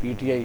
PTI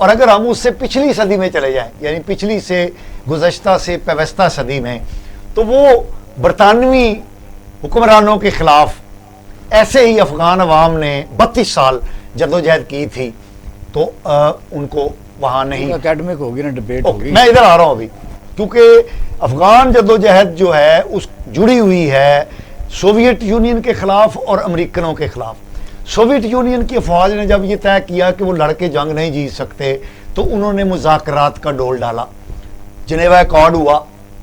اور اگر ہم اس سے پچھلی صدی میں چلے جائیں، یعنی پچھلی سے گزشتہ سے پیوستہ صدی میں، تو وہ برطانوی حکمرانوں کے خلاف ایسے ہی افغان عوام نے 32 سال جدوجہد کی تھی، تو ان کو وہاں نہیں اکیڈمک ہوگی نا، ڈبیٹ ہوگی. میں ادھر آ رہا ہوں ابھی، کیونکہ افغان جدوجہد جو ہے اس جڑی ہوئی ہے سوویت یونین کے خلاف اور امریکنوں کے خلاف. سوویت یونین کی افواج نے جب یہ طے کیا کہ وہ لڑ کے جنگ نہیں جیت سکتے، تو انہوں نے مذاکرات کا ڈول ڈالا. جنیوا ایکارڈ ہوا،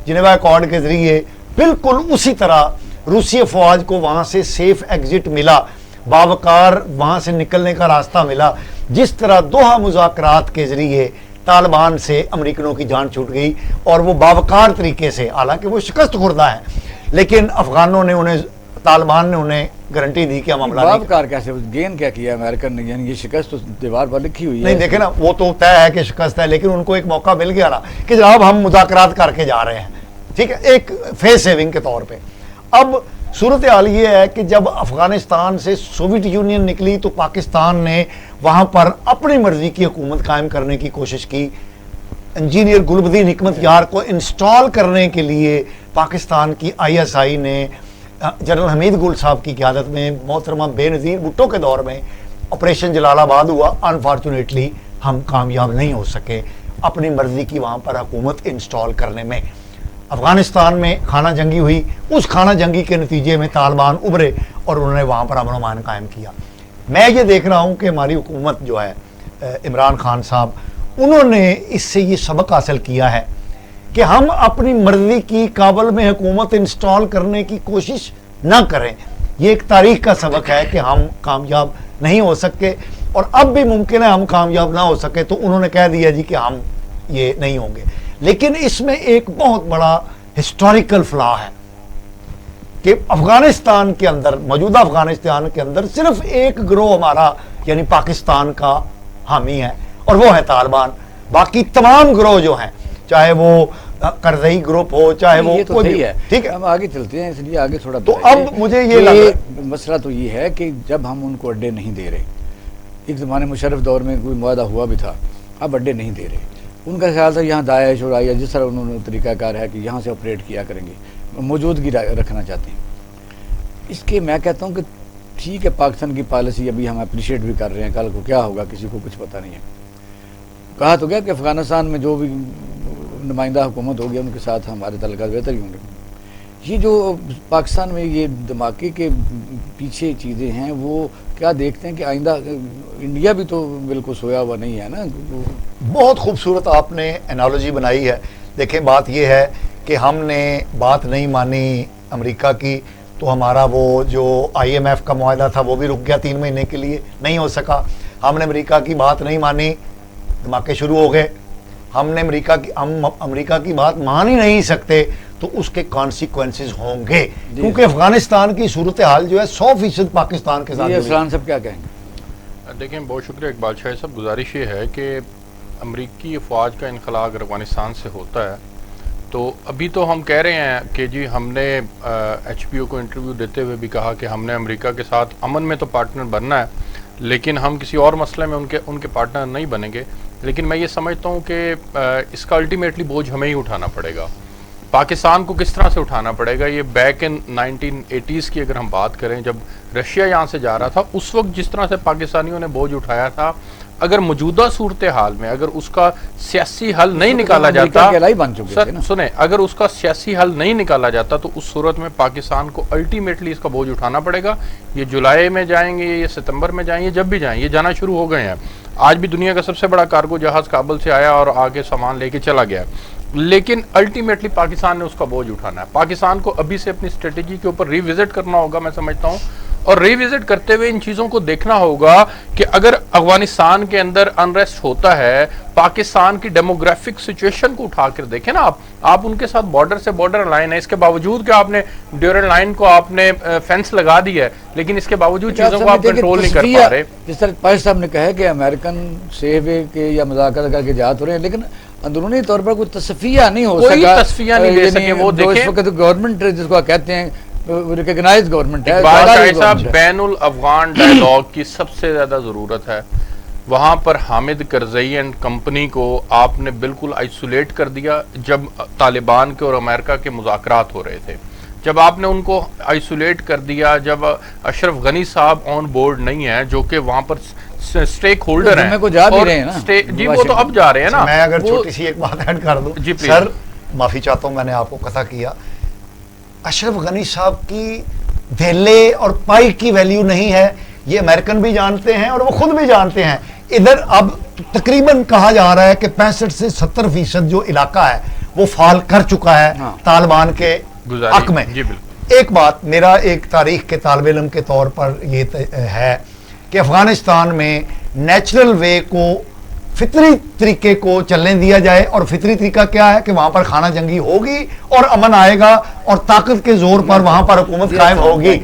جنیوا ایکارڈ کے ذریعے بالکل اسی طرح روسی افواج کو وہاں سے سیف ایگزٹ ملا، باوقار وہاں سے نکلنے کا راستہ ملا، جس طرح دوحہ مذاکرات کے ذریعے طالبان سے امریکنوں کی جان چھوٹ گئی، اور وہ باوقار طریقے سے، حالانکہ وہ شکست خوردہ ہیں، لیکن افغانوں نے انہیں، طالبان نے انہیں گارنٹی دی کہ ہم حملہ نہیں. باوقار کیسے گین کیا کیا امریکن نے؟ یعنی یہ شکست تو دیوار پر لکھی ہوئی ہے. نہیں دیکھیں نا، وہ تو طے ہے کہ شکست ہے، لیکن ان کو ایک موقع مل گیا نا کہ جناب ہم مذاکرات کر کے جا رہے ہیں، ٹھیک ہے، ایک فیس سیونگ کے طور پہ. اب صورتحال یہ ہے کہ جب افغانستان سے سوویت یونین نکلی تو پاکستان نے وہاں پر اپنی مرضی کی حکومت قائم کرنے کی کوشش کی. انجینئر گلبدین حکمت یار کو انسٹال کرنے کے لیے پاکستان کی ISI نے جنرل حمید گل صاحب کی قیادت میں محترمہ بے نظیر بھٹو کے دور میں آپریشن جلال آباد ہوا. انفارچونیٹلی ہم کامیاب نہیں ہو سکے اپنی مرضی کی وہاں پر حکومت انسٹال کرنے میں. افغانستان میں خانہ جنگی ہوئی، اس خانہ جنگی کے نتیجے میں طالبان ابھرے اور انہوں نے وہاں پر امن و امان قائم کیا. میں یہ دیکھ رہا ہوں کہ ہماری حکومت جو ہے عمران خان صاحب، انہوں نے اس سے یہ سبق حاصل کیا ہے کہ ہم اپنی مرضی کی کابل میں حکومت انسٹال کرنے کی کوشش نہ کریں. یہ ایک تاریخ کا سبق ہے کہ ہم کامیاب نہیں ہو سکے، اور اب بھی ممکن ہے ہم کامیاب نہ ہو سکے. تو انہوں نے کہہ دیا جی کہ ہم یہ نہیں ہوں گے. لیکن اس میں ایک بہت بڑا ہسٹوریکل فلا ہے کہ افغانستان کے اندر، موجودہ افغانستان کے اندر صرف ایک گروہ ہمارا یعنی پاکستان کا حامی ہے، اور وہ ہے طالبان. باقی تمام گروہ جو ہیں، چاہے وہ کرزئی گروپ ہو، چاہے وہ کوئی بھی ہے، ٹھیک ہے. ہم آگے چلتے ہیں، اس لیے آگے تھوڑا تو اب مجھے یہ لگا مسئلہ تو یہ ہے کہ جب ہم ان کو اڈے نہیں دے رہے، ایک زمانے مشرف دور میں کوئی معاہدہ ہوا بھی تھا، اب اڈے نہیں دے رہے. ان کا خیال تھا یہاں داعش اور آئی، جس طرح انہوں نے طریقہ کار ہے کہ یہاں سے آپریٹ کیا کریں گے، موجودگی رکھنا چاہتے ہیں. اس کے میں کہتا ہوں کہ ٹھیک ہے، پاکستان کی پالیسی ابھی ہم اپریشیٹ بھی کر رہے ہیں، کل کو کیا ہوگا کسی کو کچھ پتہ نہیں ہے. کہا تو گیا کہ افغانستان میں جو بھی نمائندہ حکومت ہوگی ان کے ساتھ ہمارے تعلقات بہتر ہی ہوں گے. یہ جو پاکستان میں یہ دھماکے کے پیچھے چیزیں ہیں، وہ کیا دیکھتے ہیں کہ آئندہ انڈیا بھی تو بالکل سویا ہوا نہیں ہے نا. بہت خوبصورت آپ نے انالوجی بنائی ہے. دیکھیں بات یہ ہے کہ ہم نے بات نہیں مانی امریکہ کی، تو ہمارا وہ جو IMF کا معاہدہ تھا وہ بھی رک گیا 3 مہینے کے لیے، نہیں ہو سکا. ہم نے امریکہ کی بات نہیں مانی، دھماکے شروع ہو گئے. ہم امریکہ کی بات مان ہی نہیں سکتے تو اس کے کانسیکوینسز ہوں گے، کیونکہ افغانستان کی صورتحال جو ہے 100% پاکستان کے ساتھ. اسلام صاحب کیا کہیں گے؟ دیکھیں، بہت شکریہ اقبال شاہ صاحب. گزارش یہ ہے کہ امریکی افواج کا انخلاء اگر افغانستان سے ہوتا ہے تو ابھی تو ہم کہہ رہے ہیں کہ جی ہم نے HPO کو انٹرویو دیتے ہوئے بھی کہا کہ ہم نے امریکہ کے ساتھ امن میں تو پارٹنر بننا ہے، لیکن ہم کسی اور مسئلے میں ان کے پارٹنر نہیں بنیں گے. لیکن میں یہ سمجھتا ہوں کہ اس کا الٹیمیٹلی بوجھ ہمیں ہی اٹھانا پڑے گا. پاکستان کو کس طرح سے اٹھانا پڑے گا؟ یہ بیک ان 1980s کی اگر ہم بات کریں، جب رشیا یہاں سے جا رہا تھا، اس وقت جس طرح سے پاکستانیوں نے بوجھ اٹھایا تھا، اگر موجودہ صورتحال میں اگر اس کا سیاسی حل نہیں نکالا جاتا، سنیں، اگر اس کا سیاسی حل نہیں نکالا جاتا تو اس صورت میں پاکستان کو الٹیمیٹلی اس کا بوجھ اٹھانا پڑے گا. یہ جولائی میں جائیں گے یا ستمبر میں جائیں گے، جب بھی جائیں، یہ جانا شروع ہو گئے ہیں. آج بھی دنیا کا سب سے بڑا کارگو جہاز کابل سے آیا اور آگے سامان لے کے چلا گیا، لیکن الٹیمیٹلی پاکستان نے اس کا بوجھ اٹھانا ہے. پاکستان کو ابھی سے اپنی اسٹریٹجی کے اوپر ری وزٹ کرنا ہوگا، میں سمجھتا ہوں، اور ری وزٹ کرتے ہوئے ان چیزوں کو دیکھنا ہوگا کہ اگر افغانستان کے اندر انریسٹ ہوتا ہے، پاکستان کی ڈیموگرافک سچویشن کو اٹھا کر دیکھیں نا آپ ان کے ساتھ بارڈر سے بارڈر لائن ہے، اس کے باوجود کہ آپ نے ڈیورنڈ لائن کو آپ نے فینس لگا دی ہے، لیکن اس کے باوجود چیزوں کو آپ کنٹرول نہیں کر پا رہے. جس طرح پاکستان صاحب نے کہا ہے کہ امریکن سے کے یا مذاکرات کر کے جات ہو رہے ہیں، لیکن اندرونی طور پر کوئی تصفیہ نہیں ہو سکا، کوئی تصفیہ نہیں دے سکے. وہ دیکھیں اس وقت گورنمنٹ جس کو کہتے ہیں ریکگنائز گورنمنٹ ہے. اقبال شاہ صاحب، بین الافغان ڈائیلاگ کی سب سے زیادہ ضرورت ہے. وہاں پر حامد کرزئی اینڈ کمپنی کو آپ نے بالکل آئسولیٹ کر دیا جب طالبان کے اور امریکہ کے مذاکرات ہو رہے تھے. جب آپ نے ان کو آئسولیٹ کر دیا، جب اشرف غنی صاحب آن بورڈ نہیں ہیں جو کہ وہاں پر سٹیک ہولڈر ہیں جی وہ تو اب جا رہے ہیں نا. میں اگر چھوٹی سی ایک بات ایڈ کر دوں سر، معافی چاہتا ہوں میں نے آپ کو قطع کیا. اشرف غنی صاحب کی دھیلے اور پائی کی ویلیو نہیں ہے، یہ امریکن بھی جانتے ہیں اور وہ خود بھی جانتے ہیں. ادھر اب تقریباً کہا جا رہا ہے کہ 65 سے 70% جو علاقہ ہے وہ فال کر چکا ہے طالبان کے حق میں. ایک بات میرا ایک تاریخ کے طالب علم کے طور پر یہ ہے کہ افغانستان میں نیچرل وے کو، فطری طریقے کو چلنے دیا جائے، اور فطری طریقہ کیا ہے کہ وہاں پر خانہ جنگی ہوگی اور امن آئے گا اور طاقت کے زور پر وہاں پر حکومت قائم ہوگی.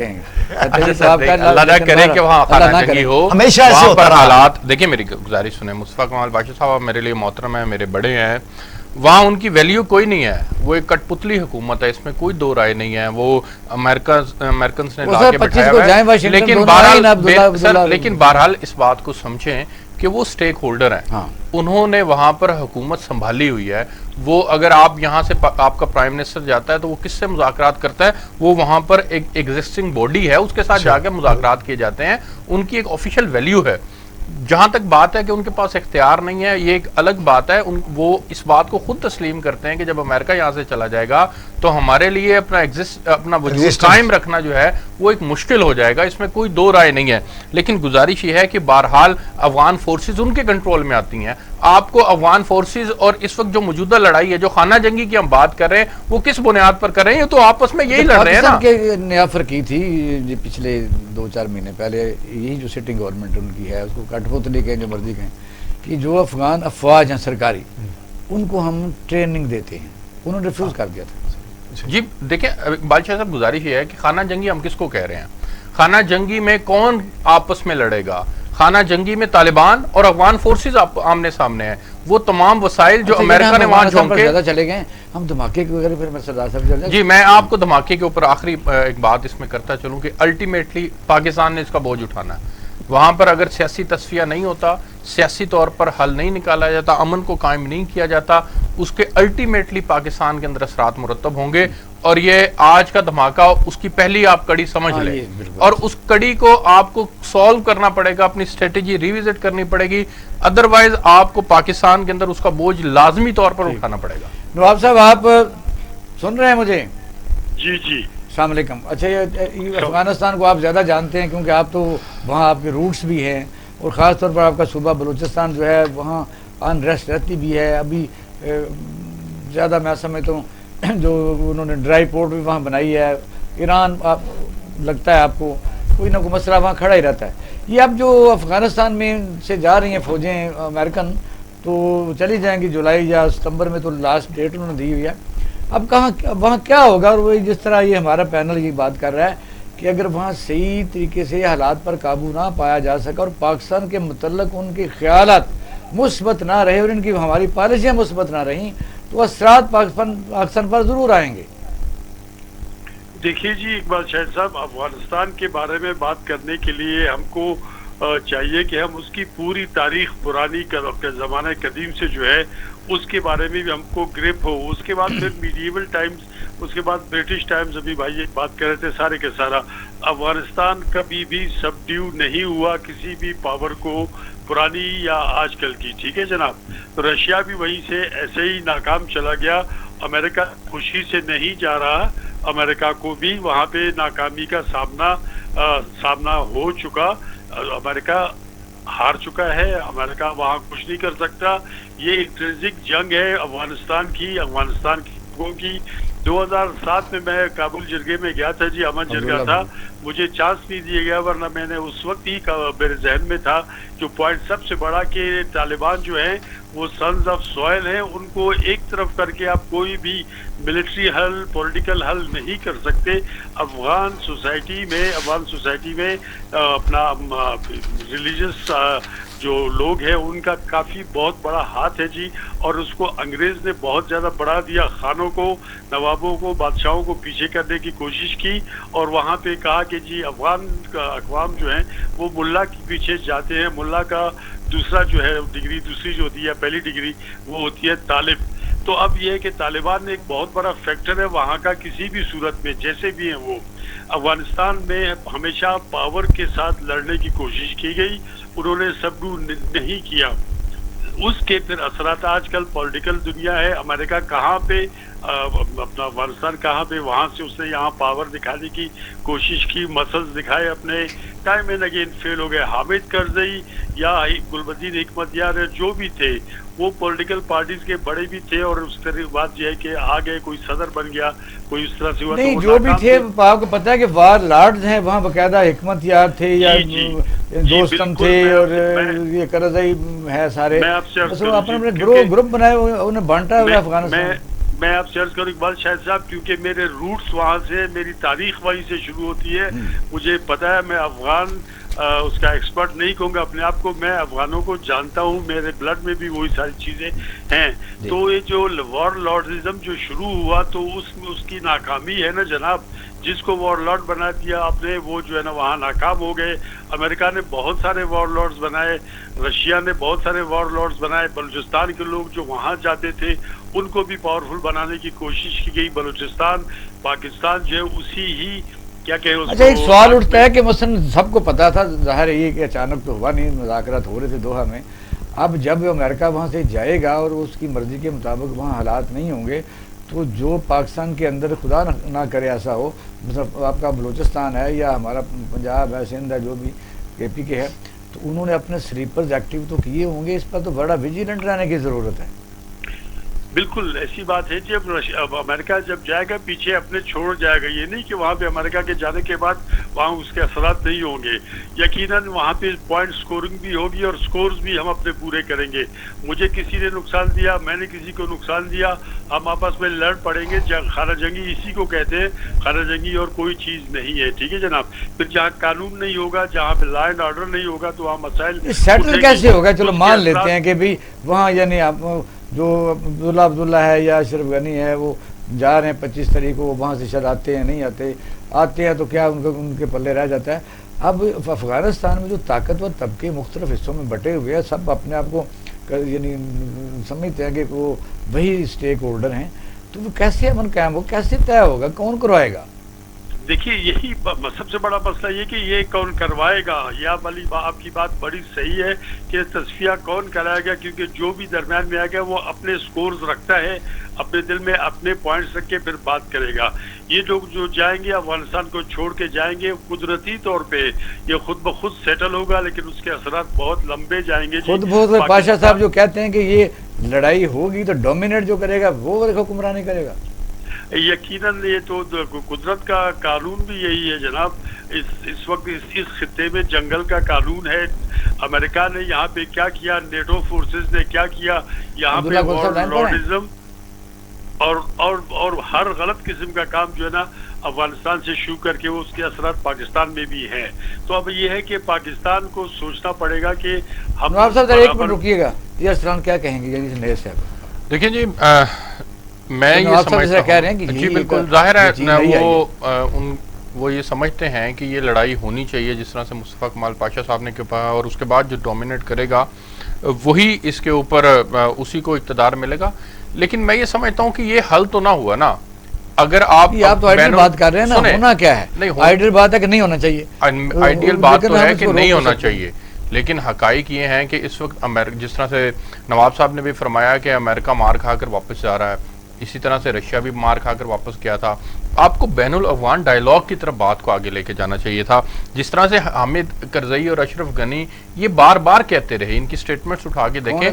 اللہ نہ کرے کہ وہاں خانہ جنگی ہو، ہمیشہ ایسے ہوتا رہا. حالات دیکھیں، میری گزارش سنیں. مصطفیٰ کمال بادشاہ صاحب میرے لیے محترم ہیں، میرے بڑے ہیں. وہاں ان کی ویلیو کوئی نہیں ہے، وہ ایک کٹ پتلی حکومت ہے، اس میں کوئی دو رائے نہیں ہے. وہ امریکنز نے لا کے بٹھایا ہوا ہے. لیکن بہرحال اس بات کو سمجھیں کہ وہ سٹیک ہولڈر ہیں، انہوں نے وہاں پر حکومت سنبھالی ہوئی ہے. وہ اگر آپ یہاں سے آپ کا پرائم منسٹر جاتا ہے تو وہ کس سے مذاکرات کرتا ہے؟ وہ وہاں پر ایک ایگزسٹنگ باڈی ہے، اس کے ساتھ جا کے مذاکرات کیے جاتے ہیں. ان کی ایک آفیشیل ویلیو ہے. جہاں تک بات ہے کہ ان کے پاس اختیار نہیں ہے، یہ ایک الگ بات ہے. وہ اس بات کو خود تسلیم کرتے ہیں کہ جب امریکہ یہاں سے چلا جائے گا تو ہمارے لیے اپنا وجود قائم رکھنا جو ہے وہ ایک مشکل ہو جائے گا. اس میں کوئی دو رائے نہیں ہے. لیکن گزارش یہ ہے کہ بہرحال افغان فورسز ان کے کنٹرول میں آتی ہیں. آپ کو افغان فورسز اور اس وقت جو موجودہ لڑائی ہے، جو خانہ جنگی کی ہم بات کر رہے ہیں، وہ کس بنیاد پر کر رہے ہیں؟ یہ تو آپس میں یہی لڑ رہے ہیں نا. نیا فرقی تھی جی پچھلے 2-4 مہینے پہلے، یہی جو سٹنگ گورنمنٹ ان کی ہے، اس کو کٹ پتلی کہیں جو مرضی کہیں، کہ جو افغان افواج ہیں سرکاری، ان کو ہم ٹریننگ دیتے ہیں، انہوں نے ریفیوز کر دیا تھا. جی دیکھیں بادشاہ صاحب، گزارش یہ ہے کہ خانہ جنگی ہم کس کو کہہ رہے ہیں؟ خانہ جنگی میں کون آپس میں لڑے گا؟ خانہ جنگی میں طالبان اور افغان فورسز آمنے سامنے ہیں. وہ تمام وسائل جو امریکہ نے وہاں جھونکے چلے گئے، ہم دھماکے کے وغیرہ. پھر میں سردار صاحب چل جائے. جی میں آپ کو دھماکے کے اوپر آخری ایک بات اس میں کرتا چلوں کہ الٹیمیٹلی پاکستان نے اس کا بوجھ اٹھانا ہے. وہاں پر اگر سیاسی تصفیہ نہیں ہوتا، سیاسی طور پر حل نہیں نکالا جاتا، امن کو قائم نہیں کیا جاتا، اس کے الٹیمیٹلی پاکستان کے اندر اثرات مرتب ہوں گے. اور یہ آج کا دھماکہ اس کی پہلی آپ کڑی سمجھ لیں، اور اس کڑی کو آپ کو سولو کرنا پڑے گا، اپنی اسٹریٹجی ریوزٹ کرنی پڑے گی. ادروائز آپ کو پاکستان کے اندر اس کا بوجھ لازمی طور پر اٹھانا پڑے گا. نواب صاحب آپ سن رہے ہیں مجھے؟ جی جی السلام علیکم. اچھا یہ افغانستان کو آپ زیادہ جانتے ہیں کیونکہ آپ تو وہاں آپ کے روٹس بھی ہیں، اور خاص طور پر آپ کا صوبہ بلوچستان جو ہے وہاں انریسٹ رہتی بھی ہے. ابھی زیادہ میں سمجھتا ہوں جو انہوں نے ڈرائی پورٹ بھی وہاں بنائی ہے. ایران آپ لگتا ہے آپ کو کوئی نہ کوئی مسئلہ وہاں کھڑا ہی رہتا ہے. یہ اب جو افغانستان میں سے جا رہی ہیں فوجیں امریکن، تو چلی جائیں گی جولائی یا ستمبر میں، تو لاسٹ ڈیٹ انہوں نے دی ہوئی ہے. اب کہاں وہاں کیا ہوگا؟ اور وہی جس طرح یہ ہمارا پینل یہ بات کر رہا ہے کہ اگر وہاں صحیح طریقے سے حالات پر قابو نہ پایا جا سکا اور پاکستان کے متعلق ان کے خیالات مثبت نہ رہے اور ان کی ہماری پالیسیاں مثبت نہ رہیں، تو اثرات پاکستان پر ضرور آئیں گے. دیکھیے جی اقبال شاہد صاحب، افغانستان کے بارے میں بات کرنے کے لیے ہم کو چاہیے کہ ہم اس کی پوری تاریخ پرانی زمانہ قدیم سے جو ہے اس کے بارے میں بھی ہم کو گریپ ہو. اس کے بعد پھر میڈیول ٹائمز، اس کے بعد برٹش ٹائمز، ابھی بھائی بات کر رہے تھے، سارے کے سارا افغانستان کبھی بھی سبڈیو نہیں ہوا کسی بھی پاور کو، پرانی یا آج کل کی. ٹھیک ہے جناب. تو رشیا بھی وہیں سے ایسے ہی ناکام چلا گیا. امریکہ خوشی سے نہیں جا رہا، امریکہ کو بھی وہاں پہ ناکامی کا سامنا ہو چکا. امریکہ ہار چکا ہے، امریکہ وہاں کچھ نہیں کر سکتا. یہ انٹرنسک جنگ ہے افغانستان کی 2007 میں کابل جرگے میں گیا تھا جی، امن جرگہ تھا. مجھے چانس نہیں دیا گیا، ورنہ میں نے اس وقت ہی میرے ذہن میں تھا جو پوائنٹ سب سے بڑا کہ طالبان جو ہیں وہ سنز آف سوائل ہیں. ان کو ایک طرف کر کے آپ کوئی بھی ملٹری حل، پولیٹیکل حل نہیں کر سکتے. افغان سوسائٹی میں اپنا ریلیجس جو لوگ ہیں ان کا کافی بہت بڑا ہاتھ ہے جی. اور اس کو انگریز نے بہت زیادہ بڑھا دیا. خانوں کو، نوابوں کو، بادشاہوں کو پیچھے کرنے کی کوشش کی، اور وہاں پہ کہا کہ جی افغان اقوام جو ہیں وہ ملا کے پیچھے جاتے ہیں، ملا کا دوسرا جو ہے ڈگری دوسری جو ہوتی ہے پہلی ڈگری وہ ہوتی ہے طالب. تو اب یہ ہے کہ طالبان ایک بہت بڑا فیکٹر ہے وہاں کا کسی بھی صورت میں جیسے بھی ہیں وہ. افغانستان میں ہمیشہ پاور کے ساتھ لڑنے کی کوشش کی گئی, انہوں نے سبڈو نہیں کیا. اس کے پھر اثرات آج کل پولیٹیکل دنیا ہے, امریکہ کہاں پہ اپنا افغانستان کہاں پہ, وہاں سے اس نے یہاں پاور دکھانے کی کوشش کی, مسلز دکھائے اپنے, ٹائم اینڈ اگین فیل ہو گئے. حامد کرزئی یا گلبدین حکمت یار جو بھی تھے وہ پولیٹیکل پارٹیز کے بڑے بھی تھے, اور اس کے بعد یہ ہے کہ آگے کوئی صدر بن گیا, کوئی اس طرح سے ہوا. نہیں جو بھی تھے آپ کو پتا ہے کہ وار لارڈز ہیں وہاں, باقاعدہ حکمت یار تھے یا دوستم تھے, اور یہ کرزئی ہے سارے, اپنے گروپ بنائے انہیں بانٹا ہوا افغانستان. میں آپ سے عرض کروں اقبال شاہد صاحب, کیونکہ میرے روٹس وہاں سے, میری تاریخ وہیں سے شروع ہوتی ہے, مجھے پتا ہے, میں افغان اس کا ایکسپرٹ نہیں کہوں گا اپنے آپ کو, میں افغانوں کو جانتا ہوں, میرے بلڈ میں بھی وہی ساری چیزیں ہیں. تو یہ جو وار لارڈزم جو شروع ہوا تو اس کی ناکامی ہے نا جناب, جس کو وار لارڈ بنا دیا آپ نے وہ جو ہے نا وہاں ناکام ہو گئے. امریکہ نے بہت سارے وار لارڈز بنائے, رشیا نے بہت سارے وار لارڈز بنائے, بلوچستان کے لوگ جو وہاں جاتے تھے ان کو بھی پاورفل بنانے کی کوشش کی گئی. بلوچستان پاکستان جو ہے اسی ہی کیا کہ اچھا ایک سوال اٹھتا ہے کہ مثلا سب کو پتا تھا, ظاہر ہے یہ کہ اچانک تو ہوا نہیں, مذاکرات ہو رہے تھے دوحہ میں, اب جب امریکہ وہاں سے جائے گا اور اس کی مرضی کے مطابق وہاں حالات نہیں ہوں گے تو جو پاکستان کے اندر خدا نہ کرے ایسا ہو, مثلا آپ کا بلوچستان ہے یا ہمارا پنجاب ہے, سندھ ہے, جو بھی کے پی کے ہے, تو انہوں نے اپنے سلیپرز ایکٹیو تو کیے ہوں گے, اس پر تو بڑا ویجیلنٹ رہنے کی ضرورت ہے. بالکل ایسی بات ہے جی. اب امریکہ جب جائے گا پیچھے اپنے چھوڑ جائے گا, یہ نہیں کہ وہاں پہ امریکہ کے جانے کے بعد وہاں اس کے اثرات نہیں ہوں گے. یقیناً وہاں پہ پوائنٹ سکورنگ بھی ہوگی اور سکورز بھی ہم اپنے پورے کریں گے. مجھے کسی نے نقصان دیا, میں نے کسی کو نقصان دیا, ہم آپس میں لڑ پڑیں گے. خانہ جنگی اسی کو کہتے ہیں, خانہ جنگی اور کوئی چیز نہیں ہے, ٹھیک ہے جناب. پھر جہاں قانون نہیں ہوگا, جہاں پہ لا اینڈ آرڈر نہیں ہوگا تو وہاں مسائل سیٹل کیسے ہوگا. چلو مان لیتے ہیں کہ بھی وہاں یعنی آپ جو عبداللہ ہے یا اشرف غنی ہے وہ جا رہے ہیں 25 تاریخ کو, وہاں سے شاید آتے ہیں, نہیں آتے ہیں تو کیا ان کے پلے رہ جاتا ہے. اب افغانستان میں جو طاقتور طبقے مختلف حصوں میں بٹے ہوئے ہیں, سب اپنے آپ کو یعنی سمجھتے ہیں کہ وہ وہی اسٹیک ہولڈر ہیں, تو وہ کیسے امن قائم ہو, کیسے طے ہوگا, کون کروائے گا؟ دیکھیے یہی سب سے بڑا مسئلہ یہ کہ یہ کون کروائے گا. یا والی آپ کی بات بڑی صحیح ہے کہ تصفیہ کون کرائے گا, کیونکہ جو بھی درمیان میں آ گیا وہ اپنے سکورز رکھتا ہے, اپنے دل میں اپنے پوائنٹس رکھ کے پھر بات کرے گا. یہ لوگ جو جائیں گے افغانستان کو چھوڑ کے جائیں گے, قدرتی طور پہ یہ خود بخود سیٹل ہوگا, لیکن اس کے اثرات بہت لمبے جائیں گے. خود بخود پاشا صاحب جو کہتے ہیں کہ یہ لڑائی ہوگی تو ڈومینیٹ جو کرے گا وہ حکمرانی کرے گا. یقیناً یہ تو قدرت کا قانون بھی یہی ہے جناب. اس وقت اس خطے میں جنگل کا قانون ہے. امریکہ نے یہاں پہ کیا کیا, نیٹو فورسز نے کیا کیا, یہاں پہ لارڈزم اور ہر غلط قسم کا کام جو ہے نا افغانستان سے شروع کر کے اس کے اثرات پاکستان میں بھی ہیں. تو اب یہ ہے کہ پاکستان کو سوچنا پڑے گا کہ ہم نواب صاحب ایک منٹ رکیے گا, یہ اسلام کیا کہیں گے نئے صاحب؟ دیکھیں جی میں یہ سمجھتا ہوں جی بالکل ظاہر ہے وہ یہ سمجھتے ہیں کہ یہ لڑائی ہونی چاہیے جس طرح سے مصطفیٰ کمال پاشا صاحب نے کہا, اور اس کے بعد جو ڈومینیٹ کرے گا وہی اس کے اوپر اسی کو اقتدار ملے گا. لیکن میں یہ سمجھتا ہوں کہ یہ حل تو نہ ہوا نا. اگر آپ تو آئیڈیل بات کر رہے ہیں نا, ہونا کیا ہے؟ آئیڈیل بات ہے کہ نہیں ہونا چاہیے. آئیڈیل بات تو ہے کہ نہیں ہونا چاہیے, لیکن حقائق یہ ہیں کہ اس وقت جس طرح سے نواب صاحب نے بھی فرمایا کہ امریکہ مار کھا کر واپس جا رہا ہے, اسی طرح سے رشیا بھی مار کھا کر واپس گیا تھا. آپ کو بین الاقوام ڈائیلاگ کی طرف بات کو آگے لے کے جانا چاہیے تھا. جس طرح سے حامد کرزئی اور اشرف غنی یہ بار بار کہتے رہے, ان کی سٹیٹمنٹس اٹھا کے دیکھیں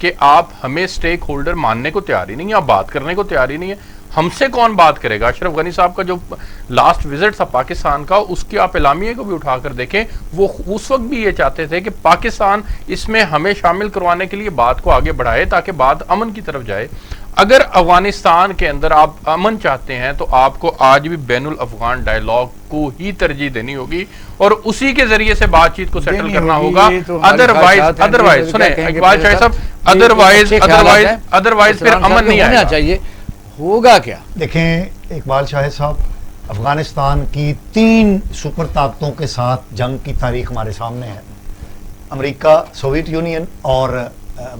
کہ آپ ہمیں سٹیک ہولڈر ماننے کو تیار ہی نہیں ہے, آپ بات کرنے کو تیار ہی نہیں ہے. ہم سے کون بات کرے گا؟ اشرف غنی صاحب کا جو لاسٹ وزٹ تھا پاکستان کا, اس کی آپ اعلامیے کو بھی اٹھا کر دیکھیں, وہ اس وقت بھی یہ چاہتے تھے کہ پاکستان اس میں ہمیں شامل کروانے کے لیے بات کو آگے بڑھائے تاکہ بات امن کی طرف جائے. اگر افغانستان کے اندر آپ امن چاہتے ہیں تو آپ کو آج بھی بین الافغان ڈائیلاگ کو ہی ترجیح دینی ہوگی اور اسی کے ذریعے سے بات چیت کو سیٹل کرنا ہوگا. ادروائز سنیں اقبال شاہ صاحب, ادروائز پھر امن نہیں آنا چاہیے. ہوگا کیا؟ دیکھیں اقبال شاہد صاحب, افغانستان کی 3 سپر طاقتوں کے ساتھ جنگ کی تاریخ ہمارے سامنے ہے. امریکہ، سوویت یونین اور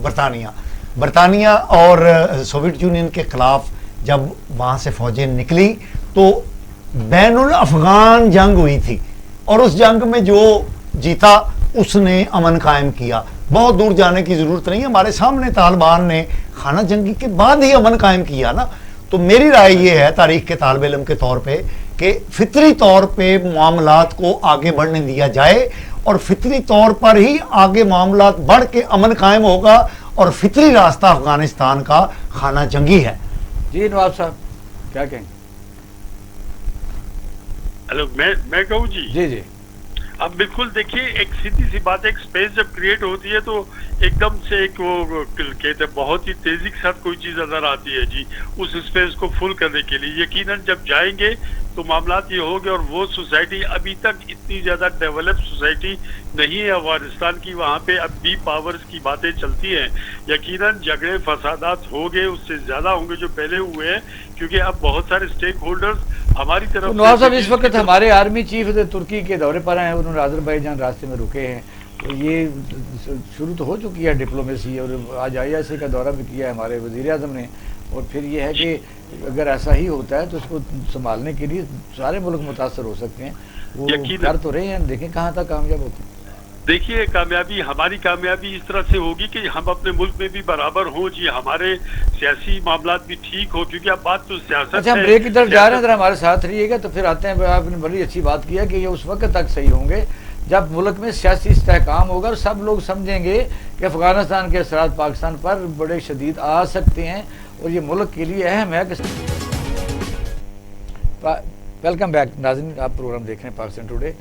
برطانیہ اور سوویت یونین کے خلاف جب وہاں سے فوجیں نکلی تو بین الافغان جنگ ہوئی تھی، اور اس جنگ میں جو جیتا اس نے امن قائم کیا. بہت دور جانے کی ضرورت نہیں، ہمارے سامنے طالبان نے خانہ جنگی کے بعد ہی امن قائم کیا نا. تو میری رائے یہ ہے تاریخ کے طالب علم کے طور پہ کہ فطری طور پہ معاملات کو آگے بڑھنے دیا جائے، اور فطری طور پر ہی آگے معاملات بڑھ کے امن قائم ہوگا، اور فطری راستہ افغانستان کا خانہ جنگی ہے. جی نواب صاحب کیا کہیں؟ ہلو، میں کہوں جی؟ جی جی. اب بالکل دیکھیے، ایک سیدھی سی بات ہے، ایک سپیس جب کریٹ ہوتی ہے تو ایک دم سے ایک وہ کہتے ہیں بہت ہی تیزی کے ساتھ کوئی چیز نظر آتی ہے جی اس سپیس کو فل کرنے کے لیے. یقیناً جب جائیں گے تو معاملات یہ ہو گے، اور وہ سوسائٹی ابھی تک اتنی زیادہ ڈیولپ سوسائٹی نہیں ہے افغانستان کی، وہاں پہ اب بھی پاورز کی باتیں چلتی ہیں. یقیناً جھگڑے فسادات ہو گئے، اس سے زیادہ ہوں گے جو پہلے ہوئے ہیں، کیونکہ اب بہت سارے اسٹیک ہولڈرز ہماری طرف. نواز صاحب اس وقت ہمارے آرمی چیف ترکی کے دورے پر ہیں، انہوں نے آذربائیجان راستے میں رکے ہیں، تو یہ شروع تو ہو چکی ہے ڈپلومیسی، اور آج ISA کا دورہ بھی کیا ہے ہمارے وزیر اعظم نے. اور پھر یہ ہے کہ اگر ایسا ہی ہوتا ہے تو اس کو سنبھالنے کے لیے سارے ملک متاثر ہو سکتے ہیں. وہ کر تو رہے ہیں، دیکھیں کہاں تک کامیاب ہوتے ہیں. دیکھیے، ہماری کامیابی اس طرح سے ہوگی کہ ہم اپنے ملک میں بھی برابر ہوں جی، ہمارے سیاسی معاملات بھی ٹھیک ہو، کیونکہ اب بات تو سیاست. اچھا، ہم بریک کی طرف جا رہے ہیں، ذرا ہمارے ساتھ رہیے گا. تو پھر آتے ہیں، آپ نے بڑی اچھی بات کیا کہ یہ اس وقت تک صحیح ہوں گے جب ملک میں سیاسی استحکام ہوگا اور سب لوگ سمجھیں گے کہ افغانستان کے اثرات پاکستان پر بڑے شدید آ سکتے ہیں، اور یہ ملک کے لیے اہم ہے. ویلکم بیک ناظرین، آپ پروگرام دیکھ رہے ہیں پاکستان ٹوڈے.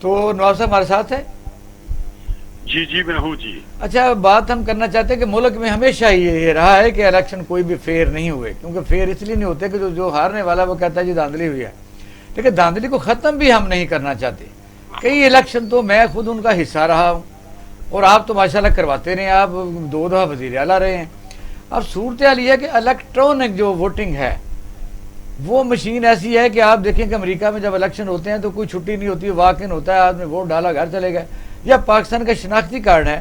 تو نواب صاحب ہمارے ساتھ ہے. جی میں ہوں جی. اچھا، بات ہم کرنا چاہتے ہیں کہ ملک میں ہمیشہ یہ رہا ہے کہ الیکشن کوئی بھی فیئر نہیں ہوئے، کیونکہ فیئر اس لیے نہیں ہوتے کہ جو ہارنے والا وہ کہتا ہے جی دھاندلی ہوئی ہے، لیکن دھاندلی کو ختم بھی ہم نہیں کرنا چاہتے. کئی الیکشن تو میں خود ان کا حصہ رہا ہوں، اور آپ تو ماشاءاللہ کرواتے رہے ہیں، آپ 2 دفعہ وزیر اعلیٰ رہے ہیں. اب صورتحال یہ ہے کہ الیکٹرانک جو ووٹنگ ہے وہ مشین ایسی ہے کہ آپ دیکھیں کہ امریکہ میں جب الیکشن ہوتے ہیں تو کوئی چھٹی نہیں ہوتی، واک ان ہوتا ہے، آدمی ووٹ ڈالا گھر چلے گئے. یا پاکستان کا شناختی کارڈ ہے،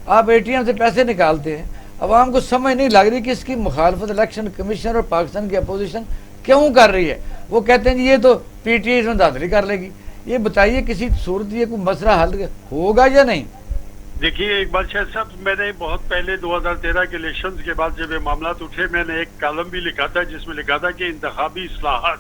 آپ ATM سے پیسے نکالتے ہیں. عوام کو سمجھ نہیں لگ رہی کہ اس کی مخالفت الیکشن کمیشن اور پاکستان کی اپوزیشن کیوں کر رہی ہے. وہ کہتے ہیں جی یہ تو PTI اس میں دھاندلی کر لے گی. یہ بتائیے کسی صورت یہ کوئی مسئلہ حل ہوگا یا نہیں؟ دیکھیے اقبال شاہ صاحب، میں نے بہت پہلے 2013 کے الیکشنز کے بعد جب یہ معاملات اٹھے، میں نے ایک کالم بھی لکھا تھا جس میں لکھا تھا کہ انتخابی اصلاحات،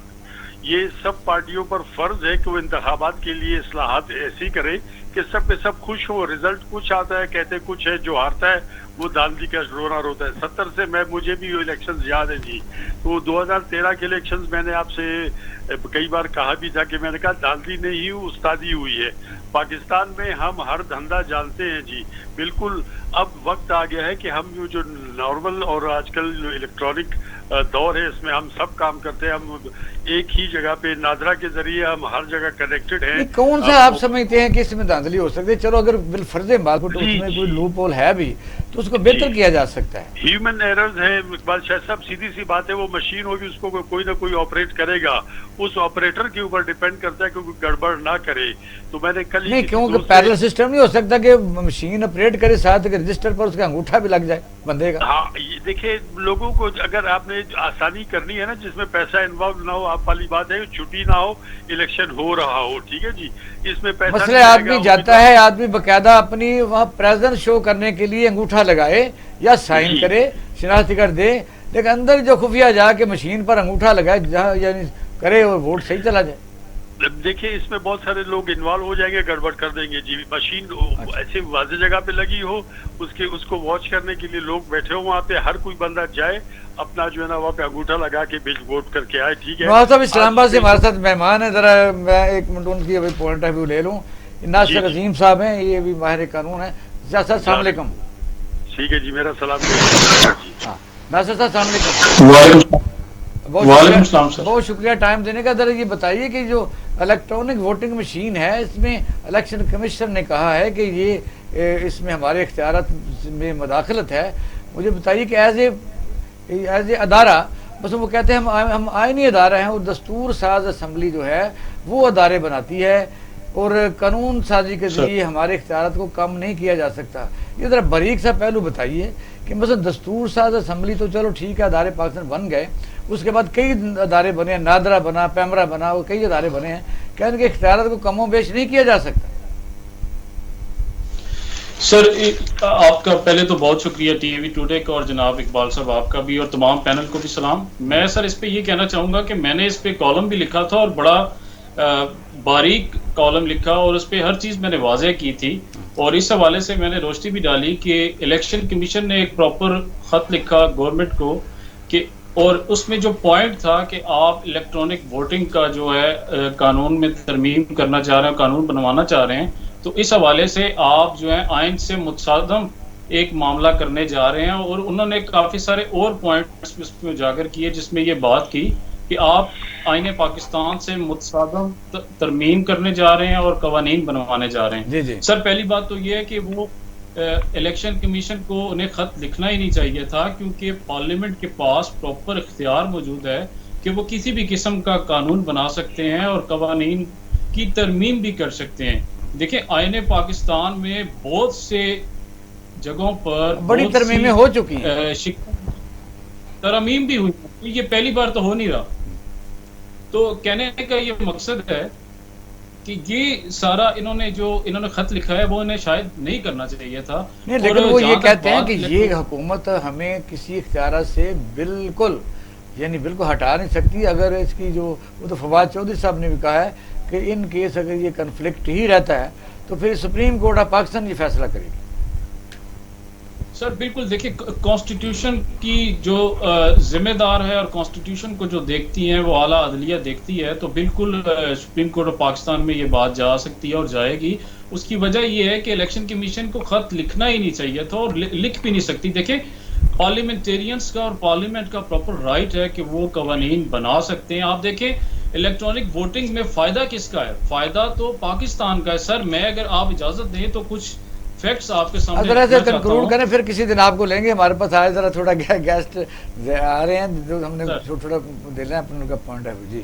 یہ سب پارٹیوں پر فرض ہے کہ وہ انتخابات کے لیے اصلاحات ایسی کرے کہ سب کے سب خوش ہو. رزلٹ کچھ آتا ہے، کہتے کچھ ہے، جو ہارتا ہے وہ دھاندلی کا رونا روتا ہے. 70 سے مجھے بھی الیکشنز یاد ہے جی. تو 2013 کے الیکشنز میں نے آپ سے کئی بار کہا بھی تھا کہ میں نے کہا دھاندلی نہیں ہوئی، استادی ہوئی ہے. پاکستان میں ہم ہر دھندا جانتے ہیں جی. بالکل اب وقت آ گیا ہے کہ ہم جو نارمل اور آج کل جو الیکٹرانک دور ہے اس میں ہم سب کام کرتے ہیں. ہم ایک ہی جگہ پہ ناظرہ کے ذریعے ہم ہر جگہ کنیکٹڈ ہیں. کون سا آپ سمجھتے ہیں کہ اس میں دھاندلی ہو سکتی ہے؟ چلو اگر بالفرض معقول اس میں کوئی لوپ ہول ہے بھی تو اس کو بہتر کیا جا سکتا ہے. ہیومن ایررز ہیں اقبال شاہ صاحب، سیدھی سی بات ہے. وہ مشین ہوگی، اس کو کوئی نہ کوئی آپریٹ کرے گا، اس آپریٹر کے اوپر ڈیپینڈ کرتا ہے کہ کوئی گڑبڑ نہ کرے. تو میں نے کل نہیں، کیونکہ پیرلل سسٹم نہیں ہو سکتا کہ مشین آپریٹ کرے ساتھ رجسٹر پر اس کا انگوٹھا بھی لگ جائے بندے کا. ہاں دیکھیں، لوگوں کو اگر آپ نے آسانی کرنی ہے نا جس میں پیسہ انوالو نہ ہو، آپ والی بات ہے چھٹی نہ ہو، الیکشن ہو رہا ہو، ٹھیک ہے جی. اس میں پیسہ مسئلہ آدمی جاتا ہے، آدمی باقاعدہ اپنی وہاں پریزنس شو کرنے کے لیے انگوٹھا لگائے یا سائن کرے، شناختی کارڈ دے، لیکن اندر جو خفیہ جا کے مشین پر انگوٹھا لگائے جہاں یعنی کرے اور ووٹ صحیح چلا جائے. دیکھیں اس میں بہت سارے لوگ انوالو ہو جائیں گے، گڑبڑ کر دیں گے جی. مشین ایسے واضح جگہ پہ لگی ہو، اس کو واچ کرنے کے لیے لوگ بیٹھے ہو وہاں پہ، ہر کوئی بندہ جائے اپنا جو ہے نا وہاں پہ انگوٹھا لگا کے ووٹ کر کے آئے. ٹھیک ہے نواز صاحب اسلام آباد سے ہمارے ساتھ مہمان ہیں، ذرا میں 1 منٹ ان کی پوائنٹ آف ویو لے لوں. ناصر عظیم صاحب ہیں، یہ بھی ماہر قانون ہیں. صاحب السلام علیکم. ٹھیک ہے جی، میرا سلام. ہاں ناصر صاحب السلام علیکم. وعلیکم السلام سر. بہت شکریہ ٹائم دینے کا. ذرا یہ بتائیے کہ جو الیکٹرانک ووٹنگ مشین ہے، اس میں الیکشن کمیشن نے کہا ہے کہ یہ اس میں ہمارے اختیارات میں مداخلت ہے. مجھے بتائیے کہ ایز اے ادارہ، بس وہ کہتے ہیں ہم آئینی ادارہ ہیں اور دستور ساز اسمبلی جو ہے وہ ادارے بناتی ہے. اور قانون سازی کے ذریعے ہمارے اختیارات کو کم نہیں کیا جا سکتا. یہ ذرا باریک سا پہلو بتائیے کہ مثلا دستور ساز اسمبلی تو چلو ٹھیک ہے، ادارے پاکستان بن گئے، اس کے بعد کئی ادارے بنے ہیں، نادرا بنا، پیمرا بنا، اور کئی ادارے بنے ہیں، کیا ان کے اختیارات کو کم و بیش نہیں کیا جا سکتا؟ سر آپ کا پہلے تو بہت شکریہ ٹی وی ٹوڈے کا، اور جناب اقبال صاحب آپ کا بھی، اور تمام پینل کو بھی سلام. میں سر اس پہ یہ کہنا چاہوں گا کہ میں نے اس پہ کالم بھی لکھا تھا، اور بڑا باریک کالم لکھا، اور اس پہ ہر چیز میں نے واضح کی تھی، اور اس حوالے سے میں نے روشنی بھی ڈالی کہ الیکشن کمیشن نے ایک پراپر خط لکھا گورنمنٹ کو کہ، اور اس میں جو پوائنٹ تھا کہ آپ الیکٹرانک ووٹنگ کا جو ہے قانون میں ترمیم کرنا چاہ رہے ہیں، قانون بنوانا چاہ رہے ہیں، تو اس حوالے سے آپ جو ہے آئین سے متصادم ایک معاملہ کرنے جا رہے ہیں. اور انہوں نے کافی سارے اور پوائنٹس اس میں اجاگر کیے جس میں یہ بات کی کہ آپ آئین پاکستان سے متصادم ترمیم کرنے جا رہے ہیں اور قوانین بنوانے جا رہے ہیں. جی جی سر پہلی بات تو یہ ہے کہ وہ الیکشن کمیشن کو انہیں خط لکھنا ہی نہیں چاہیے تھا، کیونکہ پارلیمنٹ کے پاس پراپر اختیار موجود ہے کہ وہ کسی بھی قسم کا قانون بنا سکتے ہیں اور قوانین کی ترمیم بھی کر سکتے ہیں. دیکھیں آئین پاکستان میں بہت سے جگہوں پر بڑی ترمیمیں ہو چکی ہیں، ترمیم بھی ہوئی، یہ پہلی بار تو ہو نہیں رہا. تو کہنے کا یہ مقصد ہے کہ یہ سارا انہوں نے خط لکھا ہے وہ انہیں شاید نہیں کرنا چاہیے تھا. نہیں، لیکن وہ یہ کہتے ہیں کہ یہ حکومت ہمیں کسی اختیارات سے بالکل ہٹا نہیں سکتی. اگر اس کی جو وہ تو فواد چودھری صاحب نے بھی کہا ہے کہ ان کیس اگر یہ کنفلکٹ ہی رہتا ہے تو پھر سپریم کورٹ آف پاکستان یہ فیصلہ کرے گی. سر بالکل دیکھیں کانسٹیٹیوشن کی جو ذمہ دار ہے اور کانسٹیٹیوشن کو جو دیکھتی ہیں وہ اعلیٰ عدلیہ دیکھتی ہے، تو بالکل سپریم کورٹ آف پاکستان میں یہ بات جا سکتی ہے اور جائے گی. اس کی وجہ یہ ہے کہ الیکشن کمیشن کو خط لکھنا ہی نہیں چاہیے تھا، اور لکھ بھی نہیں سکتی. دیکھیں پارلیمنٹیرینز کا اور پارلیمنٹ کا پراپر رائٹ ہے کہ وہ قوانین بنا سکتے ہیں. آپ دیکھیں الیکٹرانک ووٹنگ میں فائدہ کس کا ہے؟ فائدہ تو پاکستان کا ہے. سر میں اگر آپ اجازت دیں تو کچھ فیکٹس آپ کے سامنے ذرا سے کنکلوڈ کریں، پھر کسی دن آپ کو لیں گے. ہمارے پاس آئے ذرا تھوڑا گیسٹ آ رہے ہیں جو ہم نے تھوڑا دینا ہے اپنے کا پوائنٹ ہے. جی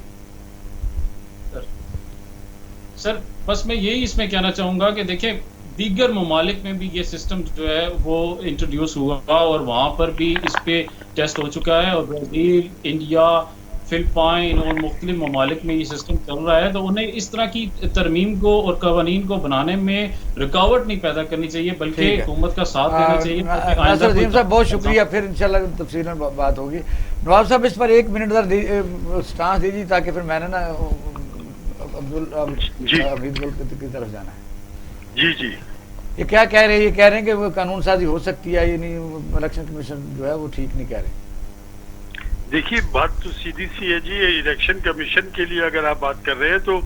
سر بس میں یہی اس میں کہنا چاہوں گا کہ دیکھیں دیگر ممالک میں بھی یہ سسٹم جو ہے وہ انٹروڈیوس ہوا اور وہاں پر بھی اس پہ ٹیسٹ ہو چکا ہے، اور برازیل، انڈیا، فلپائن اور مختلف ممالک میں یہ سسٹم چل رہا ہے. تو انہیں اس طرح کی ترمیم کو اور قوانین کو بنانے میں رکاوٹ نہیں پیدا کرنی چاہیے، بلکہ حکومت کا ساتھ دینا چاہیے. ناصر عظیم صاحب بہت شکریہ، پھر انشاءاللہ تفصیل میں بات ہوگی. نواب صاحب اس پر 1 منٹ سٹانس دیجیے تاکہ پھر میں نے نا عبید گل کی طرف جانا ہے. جی جی یہ کیا کہہ رہے ہیں؟ یہ کہہ رہے ہیں کہ وہ قانون سازی ہو سکتی ہے، یہ نہیں الیکشن کمیشن جو ہے وہ ٹھیک نہیں کہہ رہے. دیکھیے بات تو سیدھی سی ہے جی. الیکشن کمیشن کے لیے اگر آپ بات کر رہے ہیں تو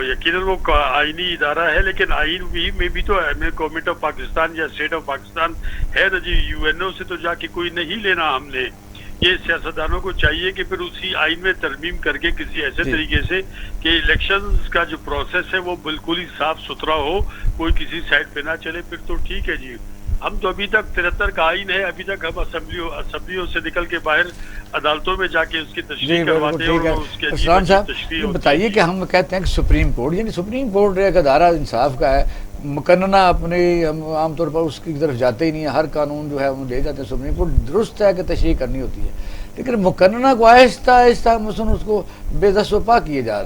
یقیناً وہ آئینی ادارہ ہے، لیکن آئین میں بھی تو گورنمنٹ آف پاکستان یا اسٹیٹ آف پاکستان ہے نا جی. UN سے تو جا کے کوئی نہیں لینا ہم نے. یہ سیاستدانوں کو چاہیے کہ پھر اسی آئین میں ترمیم کر کے کسی ایسے طریقے سے کہ الیکشنز کا جو پروسیس ہے وہ بالکل ہی صاف ستھرا ہو، کوئی کسی سائڈ پہ نہ چلے، پھر تو ٹھیک ہے جی. ہم تو ابھی تک 73 کا آئین ہے، ابھی تک ہم اسمبلیوں سے نکل کے باہر عدالتوں میں جا کے اس کی تشریح کرواتے ہیں. اور اس کے عثمان صاحب بتائیے کہ ہم کہتے ہیں کہ سپریم کورٹ، یعنی سپریم کورٹ ایک ادارہ انصاف کا ہے، مقننہ اپنے عام طور پر اس کی طرف جاتے ہی نہیں ہے. ہر قانون جو ہے وہ لے جاتے ہیں سپریم کورٹ. درست ہے کہ تشریح کرنی ہوتی ہے، لیکن مقننہ کو آہستہ آہستہ مثلاً اس کو بے دست و پا کیے جا.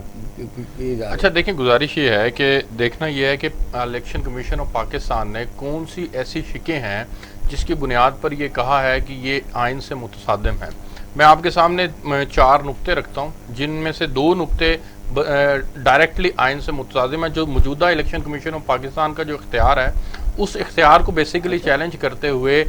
اچھا دیکھیں گزارش یہ ہے کہ دیکھنا یہ ہے کہ الیکشن کمیشن آف پاکستان نے کون سی ایسی شکیں ہیں جس کی بنیاد پر یہ کہا ہے کہ یہ آئین سے متصادم ہے. میں آپ کے سامنے 4 نقطے رکھتا ہوں، جن میں سے 2 نقطے ڈائریکٹلی آئین سے متصادم ہے. جو موجودہ الیکشن کمیشن آف پاکستان کا جو اختیار ہے اس اختیار کو بیسیکلی چیلنج کرتے ہوئے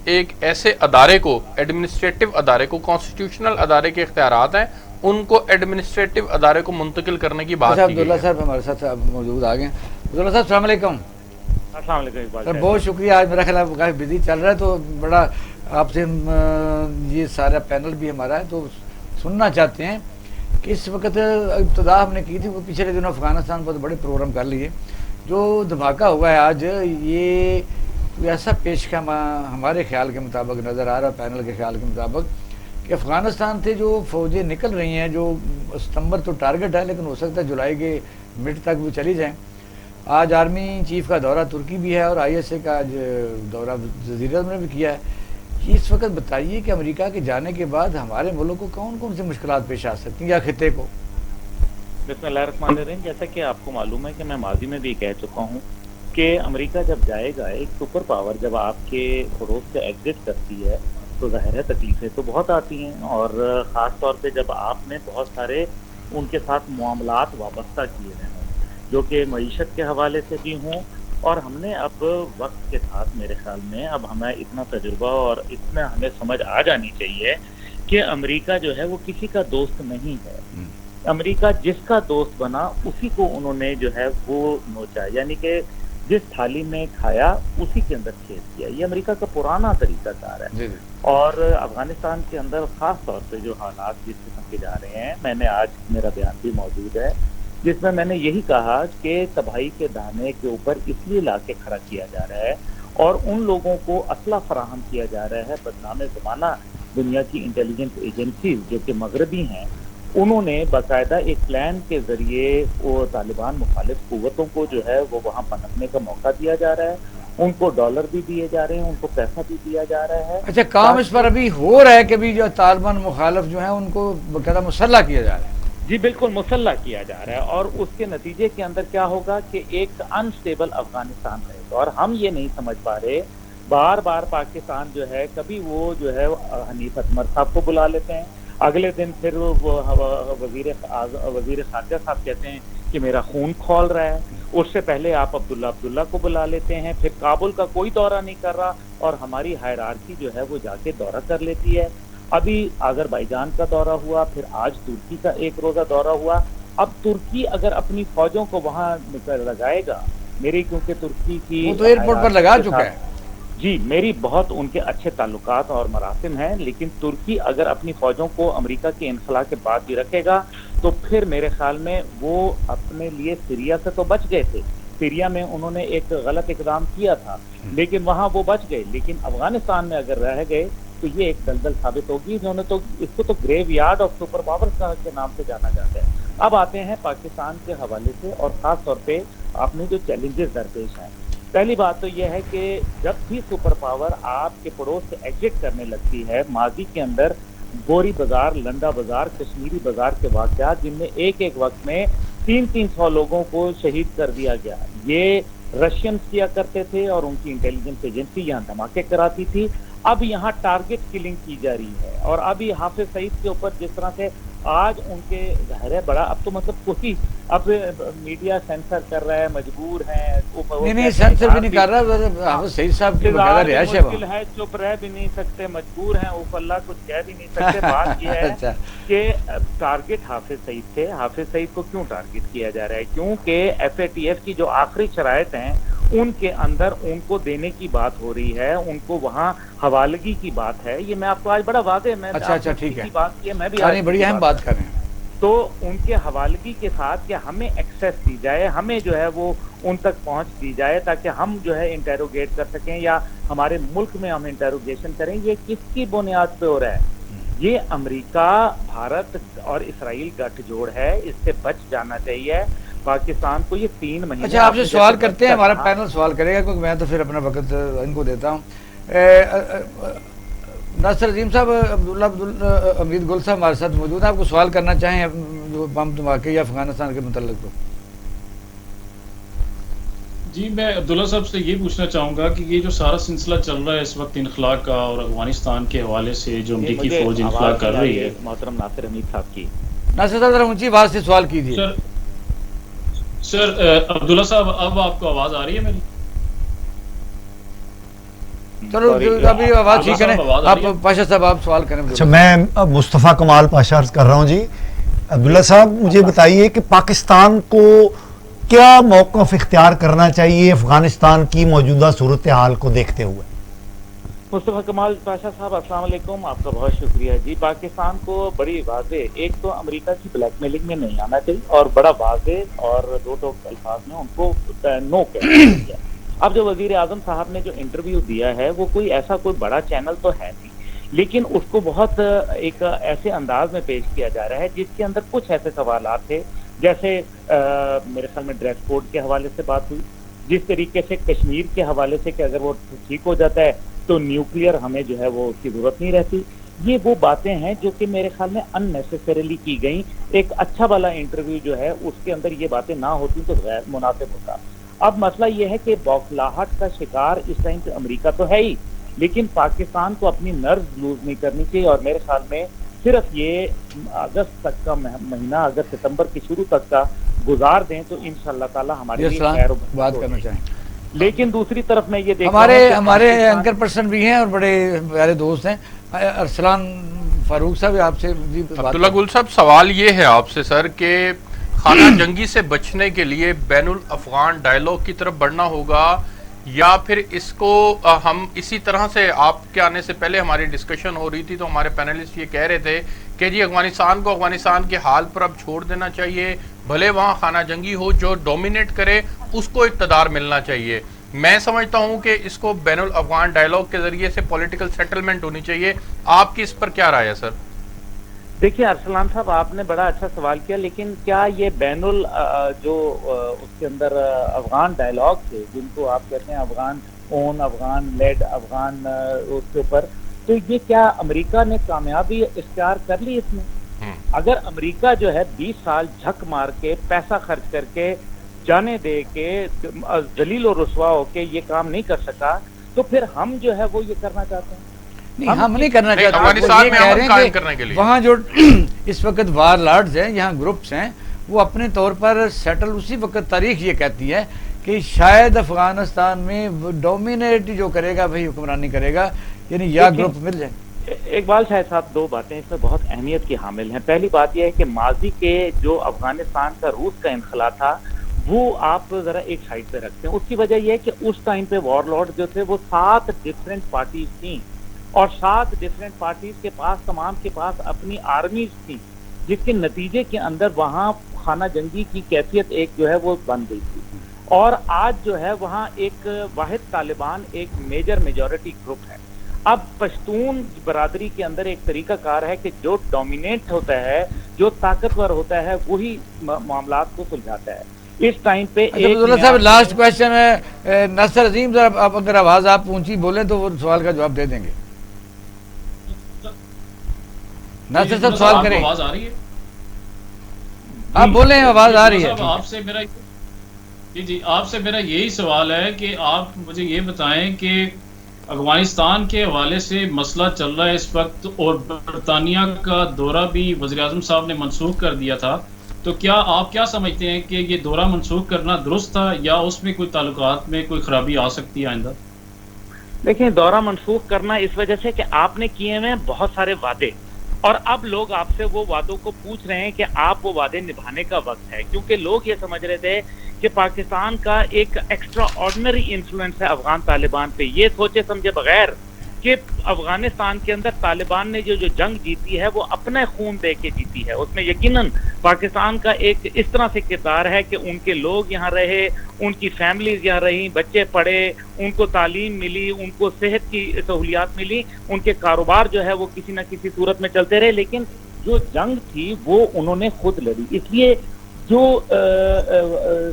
ایک ایسے ادارے کو، ایڈمنسٹریٹو ادارے کو، کانسٹیٹیوشنل ادارے کے اختیارات ہیں، ان کو ایڈمنسٹریٹو ادارے کو منتقل کرنے کی بات کی گئی ہے. عبداللہ صاحب ہمارے ساتھ موجود آ گئے ہیں. عبداللہ صاحب السلام علیکم. السلام علیکم سر، بہت شکریہ. آج میرا خیال ہے کافی بزی چل رہا ہے تو بڑا آپ سے یہ سارا پینل بھی ہمارا ہے تو سننا چاہتے ہیں کہ اس وقت ابتدا ہم نے کی تھی وہ پچھلے دنوں افغانستان پر بڑے پروگرام کر لیے. جو دھماکہ ہوا ہے آج، یہ ایسا پیش خیمہ ہمارے خیال کے مطابق نظر آ رہا ہے، پینل کے خیال کے مطابق کہ افغانستان سے جو فوجیں نکل رہی ہیں، جو ستمبر تو ٹارگٹ ہے لیکن ہو سکتا ہے جولائی کے مڈ تک وہ چلی جائیں. آج آرمی چیف کا دورہ ترکی بھی ہے اور آئی ایس اے کا آج دورہ وزیر اعظم نے بھی کیا ہے. اس وقت بتائیے کہ امریکہ کے جانے کے بعد ہمارے ملک کو کون کون سی مشکلات پیش آ سکتی ہیں یا خطے کو؟ بسم اللہ الرحمن الرحیم. جیسا کہ آپ کو معلوم ہے کہ میں ماضی میں بھی کہہ چکا ہوں کہ امریکہ جب جائے گا، ایک سپر پاور جب آپ کے پڑوس سے ایگزٹ کرتی ہے تو ظاہر ہے تکلیفیں تو بہت آتی ہیں، اور خاص طور پہ جب آپ نے بہت سارے ان کے ساتھ معاملات وابستہ کیے ہیں جو کہ معیشت کے حوالے سے بھی ہوں. اور ہم نے اب وقت کے ساتھ میرے خیال میں اب ہمیں اتنا تجربہ اور اتنا ہمیں سمجھ آ جانی چاہیے کہ امریکہ جو ہے وہ کسی کا دوست نہیں ہے. امریکہ جس کا دوست بنا اسی کو انہوں نے جو ہے وہ نوچا، یعنی کہ جس تھالی میں کھایا اسی کے اندر چھید کیا. یہ امریکہ کا پرانا طریقہ کار ہے. اور افغانستان کے اندر خاص طور پہ جو حالات جس قسم کے جا رہے ہیں، میں نے آج میرا بیان بھی موجود ہے جس میں نے یہی کہا کہ تباہی کے دانے کے اوپر اس لیے لا کے کھڑا کیا جا رہا ہے اور ان لوگوں کو اسلحہ فراہم کیا جا رہا ہے. بدنام زمانہ دنیا کی انٹیلیجنس ایجنسیز جو کہ مغربی ہیں، انہوں نے باقاعدہ ایک پلان کے ذریعے وہ طالبان مخالف قوتوں کو جو ہے وہ وہاں پنپنے کا موقع دیا جا رہا ہے. ان کو ڈالر بھی دیے جا رہے ہیں، ان کو پیسہ بھی دیا جا رہا ہے. اچھا، کام اس پر ابھی ہو رہا ہے کہ بھی جو طالبان مخالف جو ہیں ان کو باقاعدہ مسلح کیا جا رہا ہے؟ جی بالکل مسلح کیا جا رہا ہے، اور اس کے نتیجے کے اندر کیا ہوگا کہ ایک انسٹیبل افغانستان رہے گا. اور ہم یہ نہیں سمجھ پا رہے، بار بار پاکستان جو ہے کبھی وہ جو ہے حنیف اتمر صاحب کو بلا لیتے ہیں، اگلے دن پھر وہ وزیر خارجہ صاحب کہتے ہیں کہ میرا خون کھول رہا ہے. اس سے پہلے آپ عبداللہ کو بلا لیتے ہیں، پھر کابل کا کوئی دورہ نہیں کر رہا اور ہماری ہائرارکی جو ہے وہ جا کے دورہ کر لیتی ہے. ابھی آذربائیجان کا دورہ ہوا، پھر آج ترکی کا ایک روزہ دورہ ہوا. اب ترکی اگر اپنی فوجوں کو وہاں لگائے گا، میری کیونکہ ترکی کی وہ تو ایئرپورٹ پر لگا چکا ہے. جی میری بہت ان کے اچھے تعلقات اور مراسم ہیں، لیکن ترکی اگر اپنی فوجوں کو امریکہ کے انخلا کے بعد بھی رکھے گا تو پھر میرے خیال میں وہ اپنے لیے سیریا سے تو بچ گئے تھے. سیریا میں انہوں نے ایک غلط اقدام کیا تھا لیکن وہاں وہ بچ گئے، لیکن افغانستان میں اگر رہ گئے تو یہ ایک دلدل ثابت ہوگی. انہوں نے تو اس کو تو گریو یارڈ آف سپر پاورز کے نام سے جانا جاتا ہے. اب آتے ہیں پاکستان کے حوالے سے اور خاص طور پہ آپ نے جو چیلنجز درپیش ہیں. پہلی بات تو یہ ہے کہ جب بھی سپر پاور آپ کے پڑوس سے ایگزٹ کرنے لگتی ہے، ماضی کے اندر گوری بازار، لنڈا بازار، کشمیری بازار کے واقعات جن میں ایک وقت میں 300 لوگوں کو شہید کر دیا گیا، یہ رشینز کیا کرتے تھے اور ان کی انٹیلیجنس ایجنسی یہاں دھماکے کراتی تھی. اب یہاں ٹارگٹ کلنگ کی جا رہی ہے، اور ابھی حافظ سعید کے اوپر جس طرح سے آج ان کے ظاہر ہے بڑا اب تو مطلب کوئی اب میڈیا سینسر کر رہا ہے، مجبور ہیں. نہیں سینسر بھی نہیں کر رہا. حافظ سعید صاحب کی بغیر رہائش ہے، چپ رہ بھی نہیں سکتے، مجبور ہیں، اوف اللہ کچھ کہہ بھی نہیں سکتے. بات یہ ہے کہ ٹارگٹ حافظ سعید تھے. حافظ سعید کو کیوں ٹارگٹ کیا جا رہا ہے؟ کیونکہ ایف اے ٹی ایف کی جو آخری شرائط ہیں ان کے اندر ان کو دینے کی بات ہو رہی ہے، ان کو وہاں حوالگی کی بات ہے. یہ میں آپ کو آج بڑا واضح میں اچھا ٹھیک ہے بات کی، میں بھی بڑی اہم بات کر رہے ہیں. تو ان کے حوالگی کے ساتھ کہ ہمیں ایکسیس دی جائے، ہمیں جو ہے وہ ان تک پہنچ دی جائے تاکہ ہم جو ہے انٹیروگیٹ کر سکیں یا ہمارے ملک میں ہم انٹیروگیشن کریں. یہ کس کی بنیاد پہ ہو رہا ہے؟ یہ امریکہ، بھارت اور اسرائیل گٹھ جوڑ ہے، اس سے بچ جانا چاہیے پاکستان کو. یہ 3 مہینے. اچھا آپ سے سوال کرتے ہیں، ہمارا پینل سوال کرے گا کیونکہ میں تو پھر اپنا وقت ان کو دیتا ہوں. ناصر عظیم صاحب، عبداللہ امید گل صاحب ہمارے ساتھ موجود ہیں، آپ کو سوال کرنا چاہیں جو بم دھماکے یا افغانستان کے متعلق؟ تو جی میں عبداللہ صاحب سے یہ پوچھنا چاہوں گا کہ یہ جو سارا سلسلہ چل رہا ہے اس وقت انخلا کا اور افغانستان کے حوالے سے جو امریکی فوج انخلا کر رہی ہے، محترم ناصر حمید صاحب کی. ناصر صاحب ذرا اونچی آواز سے سوال کیجیے. سر عبداللہ صاحب اب آپ کو آواز آ رہی ہے میری؟ چلو ابھی آواز ٹھیک کریں. آپ پاشا صاحب آپ سوال کریں. اچھا میں مصطفیٰ کمال پاشا عرض کر رہا ہوں. جی عبداللہ صاحب مجھے بتائیے کہ پاکستان کو کیا موقف اختیار کرنا چاہیے افغانستان کی موجودہ صورتحال کو دیکھتے ہوئے؟ مصطفیٰ کمال پاشا صاحب السلام علیکم، آپ کا بہت شکریہ. جی پاکستان کو بڑی واضح ایک تو امریکہ کی بلیک میلنگ میں نہیں آنا چاہیے اور بڑا واضح اور دو ٹوک الفاظ میں ان کو نو کہنا چاہیے. اب جو وزیر اعظم صاحب نے جو انٹرویو دیا ہے وہ کوئی ایسا کوئی بڑا چینل تو ہے نہیں، لیکن اس کو بہت ایک ایسے انداز میں پیش کیا جا رہا ہے جس کے اندر کچھ ایسے سوالات تھے، جیسے میرے خیال میں ڈریس کوڈ کے حوالے سے بات ہوئی، جس طریقے سے کشمیر کے حوالے سے کہ اگر وہ ٹھیک ہو جاتا ہے تو نیوکلیئر ہمیں جو ہے وہ اس کی ضرورت نہیں رہتی. یہ وہ باتیں ہیں جو کہ میرے خیال میں ان نیسیسریلی کی گئیں. ایک اچھا والا انٹرویو جو ہے اس کے اندر یہ باتیں نہ ہوتی تو غیر مناسب ہوتا. اب مسئلہ یہ ہے کہ بوکھلاہٹ کا شکار اس ٹائم پہ امریکہ تو ہے ہی، لیکن پاکستان کو اپنی نرز لوز نہیں کرنی چاہیے، اور میرے خیال میں صرف یہ اگست تک کا مہینہ، اگست ستمبر کے شروع تک کا گزار دیں تو انشاءاللہ تعالی ہمارے لیے خیر و برکت بات ہوگی. کرنا چاہیں. لیکن دوسری طرف میں یہ دیکھ رہا ہوں کہ ہمارے پاکستان- اینکر پرسن بھی ہیں اور بڑے پیارے دوست ہیں. ارسلان فاروق صاحب آپ سے جی بات عبداللہ گل صاحب، سوال یہ ہے آپ سے سر کہ خانہ جنگی سے بچنے کے لیے بین الافغان ڈائلاگ کی طرف بڑھنا ہوگا، یا پھر اس کو ہم اسی طرح سے، آپ کے آنے سے پہلے ہماری ڈسکشن ہو رہی تھی تو ہمارے پینلسٹ یہ کہہ رہے تھے کہ جی افغانستان کو افغانستان کے حال پر اب چھوڑ دینا چاہیے، بھلے وہاں خانہ جنگی ہو، جو ڈومینیٹ کرے اس کو اقتدار ملنا چاہیے. میں سمجھتا ہوں کہ اس کو بین الافغان ڈائلاگ کے ذریعے سے پولیٹیکل سیٹلمنٹ ہونی چاہیے. آپ کی اس پر کیا رائے ہے سر؟ دیکھیے ارسلان صاحب، آپ نے بڑا اچھا سوال کیا، لیکن کیا یہ بین جو اس کے اندر افغان ڈائلاگ تھے جن کو آپ کہتے ہیں افغان اون، افغان لیڈ، افغان اس کے اوپر، تو یہ کیا امریکہ نے کامیابی اختیار کر لی اس میں؟ اگر امریکہ جو ہے 20 سال جھک مار کے پیسہ خرچ کر کے جانے دے کے ذلیل و رسوا ہو کے یہ کام نہیں کر سکا، تو پھر ہم جو ہے وہ یہ کرنا چاہتے ہیں؟ نہیں، ہم نہیں کرنا چاہتے. افغانستان وہ یہ میں کہہ امن رہے قائم ہیں کرنے کے کہ لیے وہاں جو اس وقت وار لارڈز ہیں، یہاں گروپس ہیں، وہ اپنے طور پر سیٹل اسی وقت تاریخ یہ کہتی ہے کہ شاید افغانستان میں ڈومینیٹ جو کرے گا وہی حکمرانی کرے گا، یعنی یا گروپ مل جائیں. اقبال شاہد صاحب، دو باتیں اس میں بہت اہمیت کی حامل ہیں. پہلی بات یہ ہے کہ ماضی کے جو افغانستان کا روس کا انخلا تھا وہ آپ ذرا ایک سائڈ پہ رکھتے ہیں. اس کی وجہ یہ ہے کہ اس ٹائم پہ وار لارڈ جو تھے وہ 7 ڈفرینٹ پارٹیز تھیں، اور 7 ڈفرینٹ پارٹیز کے پاس تمام کے پاس اپنی آرمیز تھیں، جس کے نتیجے کے اندر وہاں خانہ جنگی کی کیفیت ایک جو ہے وہ بن گئی تھی. اور آج جو ہے وہاں ایک واحد طالبان ایک میجورٹی گروپ ہے. اب پشتون برادری کے اندر ایک طریقہ کار ہے کہ جو ڈومینیٹ ہوتا ہے، جو طاقتور ہوتا ہے، وہی معاملات کو سلجھاتا ہے. اس ٹائم پہ عبداللہ صاحب لاسٹ کویشچن ہے. ناصر عظیم ذرا آپ اگر آواز آپ اونچی بولیں تو وہ سوال کا جواب دے دیں گے. ناصر صاحب سوال کریں. آواز آ رہی ہے؟ آپ بولیں، آواز آ رہی ہے. آپ سے میرا آپ سے میرا یہی سوال ہے کہ آپ مجھے یہ بتائیں کہ افغانستان کے حوالے سے مسئلہ چل رہا ہے اس وقت، اور برطانیہ کا دورہ بھی وزیر اعظم صاحب نے منسوخ کر دیا تھا، تو کیا آپ کیا سمجھتے ہیں کہ یہ دورہ منسوخ کرنا درست تھا، یا اس میں کوئی تعلقات میں کوئی خرابی آ سکتی ہے آئندہ؟ دیکھیں، دورہ منسوخ کرنا اس وجہ سے کہ آپ نے کیے ہوئے بہت سارے وعدے، اور اب لوگ آپ سے وہ وعدوں کو پوچھ رہے ہیں کہ آپ وہ وعدے نبھانے کا وقت ہے. کیونکہ لوگ یہ سمجھ رہے تھے کہ پاکستان کا ایک ایکسٹرا آرڈنری انفلوئنس ہے افغان طالبان پہ، یہ سوچے سمجھے بغیر کہ افغانستان کے اندر طالبان نے جو جنگ جیتی ہے وہ اپنا خون دے کے جیتی ہے. اس میں یقیناً پاکستان کا ایک اس طرح سے کردار ہے کہ ان کے لوگ یہاں رہے، ان کی فیملیز یہاں رہیں، بچے پڑھے، ان کو تعلیم ملی، ان کو صحت کی سہولیات ملی، ان کے کاروبار جو ہے وہ کسی نہ کسی صورت میں چلتے رہے. لیکن جو جنگ تھی وہ انہوں نے خود لڑی. اس لیے جو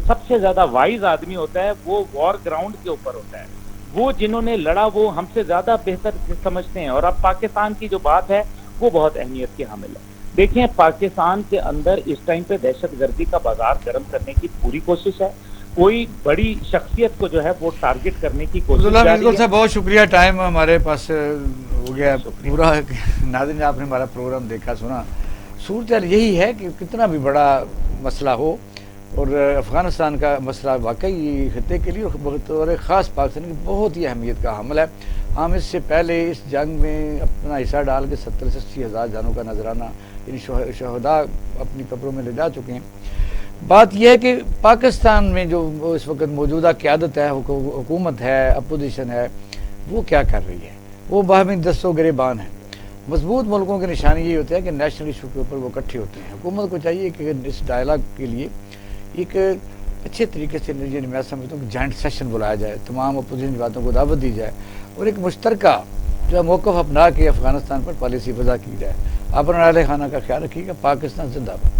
سب سے زیادہ وائز آدمی ہوتا ہے وہ وار گراؤنڈ کے اوپر ہوتا ہے. وہ جنہوں نے لڑا وہ ہم سے زیادہ بہتر سمجھتے ہیں. اور اب پاکستان کی جو بات ہے وہ بہت اہمیت کی حامل ہے. دیکھیں، پاکستان کے اندر اس ٹائم پہ دہشت گردی کا بازار گرم کرنے کی پوری کوشش ہے. کوئی بڑی شخصیت کو جو ہے وہ ٹارگٹ کرنے کی کوشش جاری ہے. صاحب بہت شکریہ، ٹائم ہمارے پاس ہو گیا پورا. ناظرین، آپ نے ہمارا پروگرام دیکھا سنا. صورتحال یہی ہے کہ کتنا بھی بڑا مسئلہ ہو، اور افغانستان کا مسئلہ واقعی خطے کے لیے بطور خاص پاکستان کی بہت ہی اہمیت کا حامل ہے. ہم اس سے پہلے اس جنگ میں اپنا حصہ ڈال کے 70 سے 80 ہزار جانوں کا نذرانہ یعنی شہداء اپنی قبروں میں لے جا چکے ہیں. بات یہ ہے کہ پاکستان میں جو اس وقت موجودہ قیادت ہے، حکومت ہے، اپوزیشن ہے، وہ کیا کر رہی ہے؟ وہ باہمی دست و گریبان ہیں. مضبوط ملکوں کی نشانی یہ ہوتا ہے کہ نیشنل ایشو کے اوپر وہ اکٹھے ہوتے ہیں. حکومت کو چاہیے کہ اس ڈائلاگ کے لیے ایک اچھے طریقے سے میں سمجھتا ہوں کہ جوائنٹ سیشن بلایا جائے، تمام اپوزیشن باتوں کو دعوت دی جائے، اور ایک مشترکہ جو ہے موقف اپنا کے افغانستان پر پالیسی وضع کی جائے. اپنا اہل خانہ کا خیال رکھیے گا. پاکستان زندہ باد.